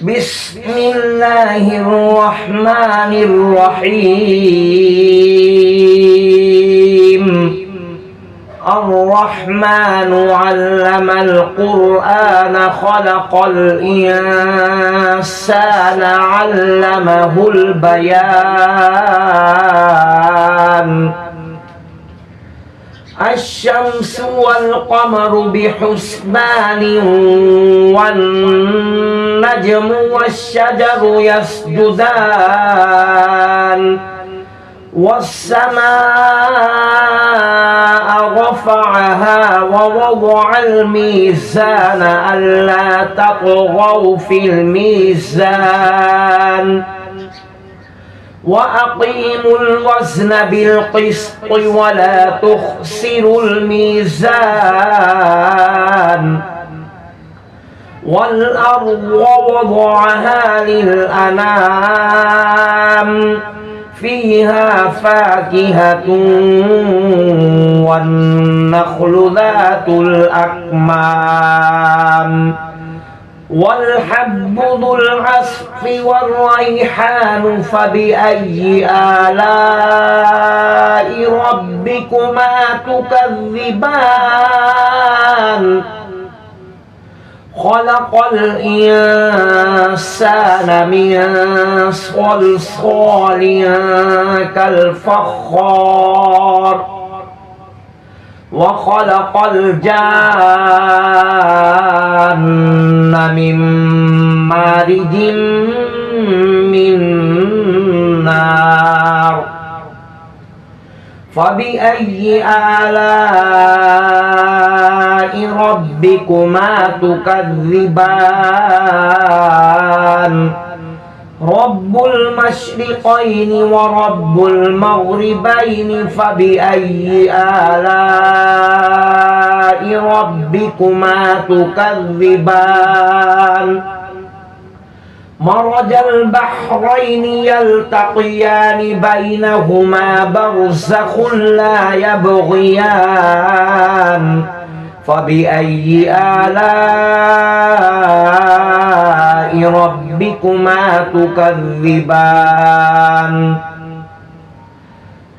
بسم الله الرحمن الرحيم. الرحمن علم القرآن خلق الإنسان علمه البيان. الشمس والقمر بحسبان والنجم والشجر يسجدان والسماء رفعها ووضع الميزان ألا تطغوا في الميزان وأقيموا الوزن بالقسط ولا تخسروا الميزان والأرض وضعها للأنام فيها فاكهة والنخل ذات الأكمام والحب ذو العصف والريحان فبأي آلاء ربكما تكذبان. خلق الإنسان من صلصال كالفخار وخلق الجان من مارج من نار فبأي آلاء ربكما تكذبان. رب المشرقين ورب المغربين فبأي آلاء ربكما تكذبان. مرج البحرين يلتقيان بينهما برزخ لا يبغيان فبأي آلاء ربكما تكذبان.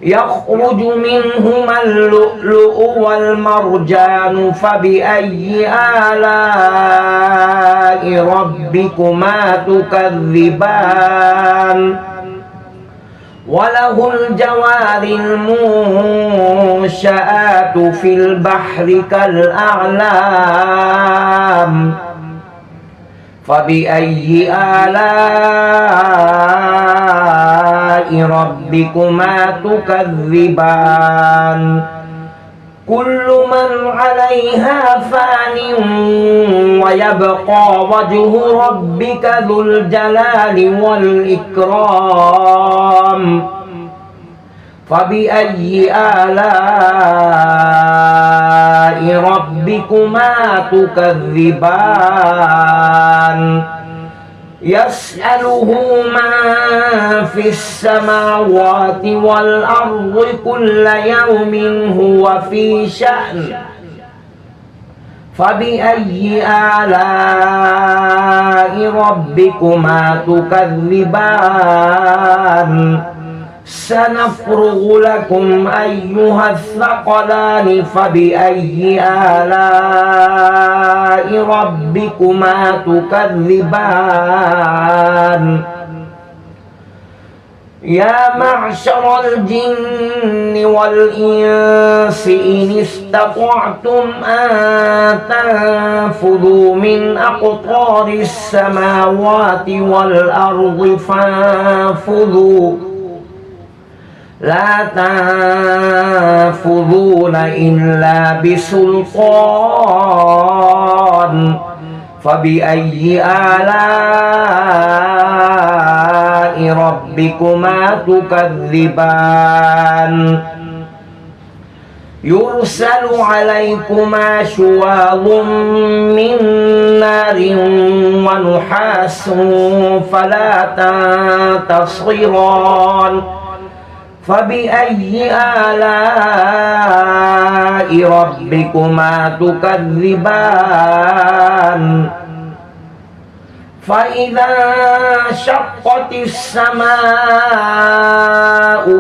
يخرج منهما اللؤلؤ والمرجان فبأي آلاء ربكما تكذبان. وله الجوار المنشآت في البحر كالأعلام فبأي آلاء ربكما تكذبان. كل من عليها فان ويبقى وجه ربك ذو الجلال والإكرام فبأي آلاء ربكما تكذبان. يسأله من في السماوات والأرض كل يوم هو في شأن فبأي آلاء ربكما تكذبان. سنفرغ لكم أيها الثقلان فبأي آلاء ربكما تكذبان. يا معشر الجن والإنس إن استطعتم أن تنفذوا من أقطار السماوات والأرض فانفذوا لا تنفذون إلا بسلطان فبأي آلاء ربكما تكذبان. يرسل عليكما شواظ من نار ونحاس فلا تنتصران فبأي آلاء ربكما تكذبان. فإذا انشقت السماء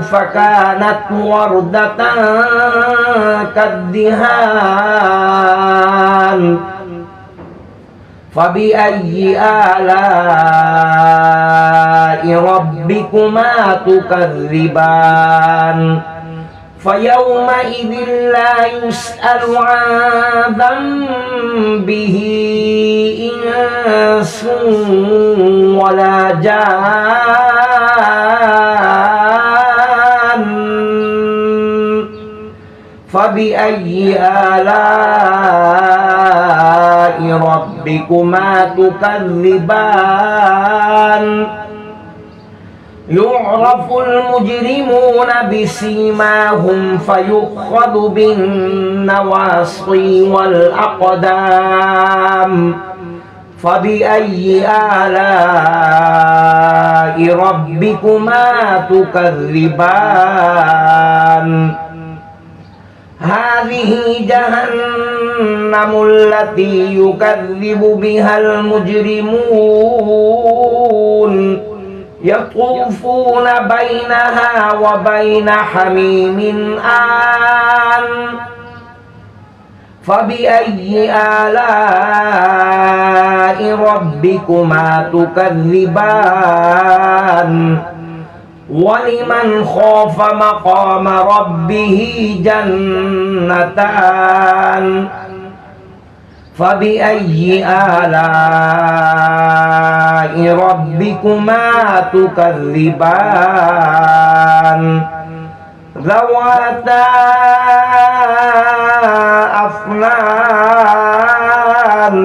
فكانت وردة كالدهان فبأي آلاء ربكما تكذبان فيومئذ لا يسأل عن ذنبه إنس ولا جان فبأي آلاء ربكما تكذبان يعرف المجرمون بسيماهم فيؤخذ بالنواصي والأقدام فبأي آلاء ربكما تكذبان هذه جهنم التي يكذب بها المجرمون يطوفون بينها وبين حميم آن فبأي آلاء ربكما تكذبان ولمن خاف مقام ربه جنتان فبأي آلاء ربكما تكذبان ذواتا أفنان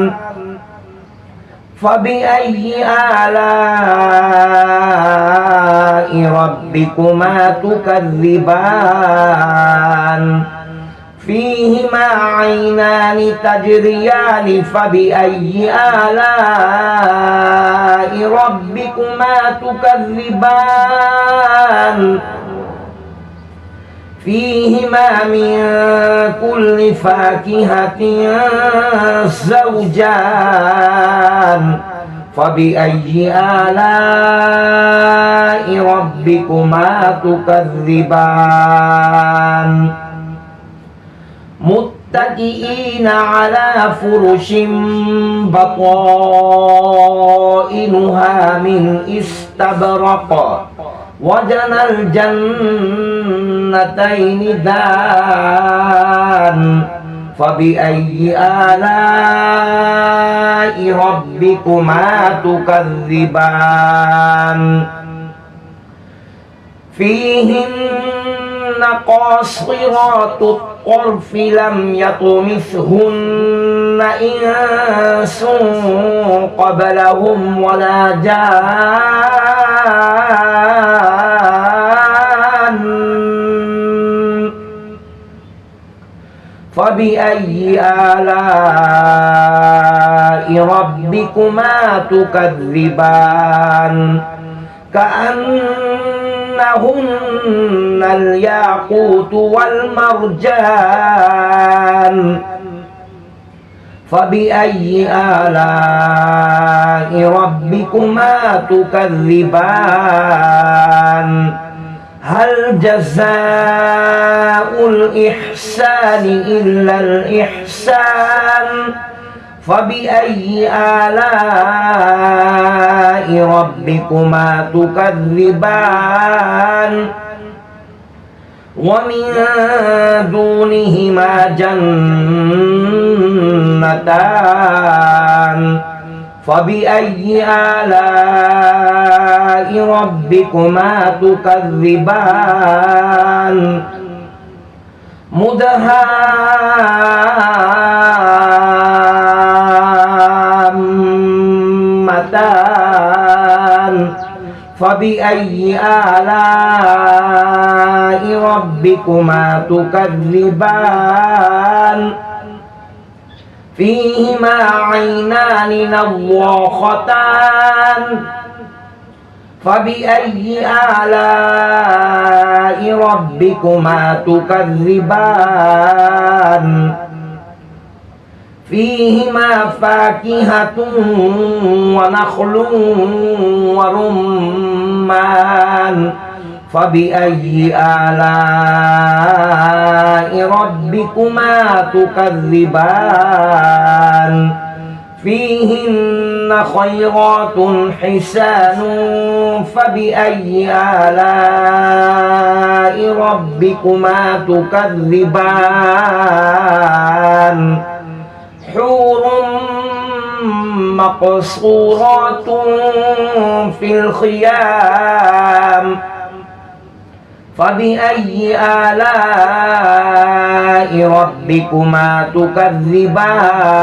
فبأي آلاء ربكما تكذبان فيهما عينان تجريان فبأي آلاء ربكما تكذبان فيهما من كل فاكهة زوجان فبأي آلاء ربكما تكذبان متكئين على فرش بطائنها من استبرق وجنى الجنتين دان فبأي آلاء ربكما تكذبان فيهن قاصرات الطرف لم يطمثهن إنس قبلهم ولا جان فبأي آلاء ربكما تكذبان كأنهن الياقوت والمرجان فبأي آلاء ربكما تكذبان هل جزاء الإحسان إلا الإحسان فبأي آلاء ربكما تكذبان ومن دونهما جنتان فبأي آلاء ربكما تكذبان مدهامتان فبأي آلاء ربكما تكذبان فيهما عينان نضاختان فبأي آلاء ربكما تكذبان فيهما فاكهة ونخل ورمان فبأي آلاء ربكما تكذبان فيهن خيرات حسان فبأي آلاء ربكما تكذبان حور مقصورات في الخيام فبأي آلاء ربكما تكذبان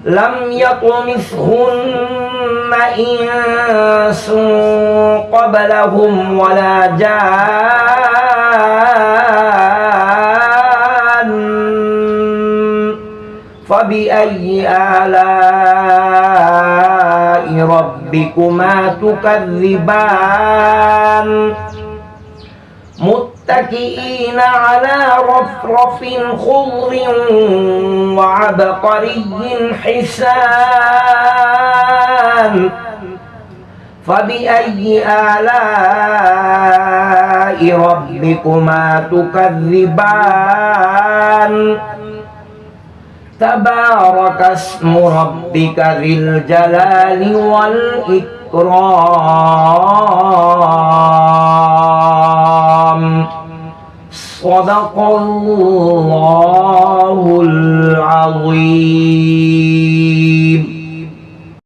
لم يطمثهن إنس قبلهم ولا جان فبأي آلاء ربكما تكذبان متكئين على رفرف خضر وعبقري حسان فبأي آلاء ربكما تكذبان تبارك اسم ربك ذي الجلال والإكرام صدق الله العظيم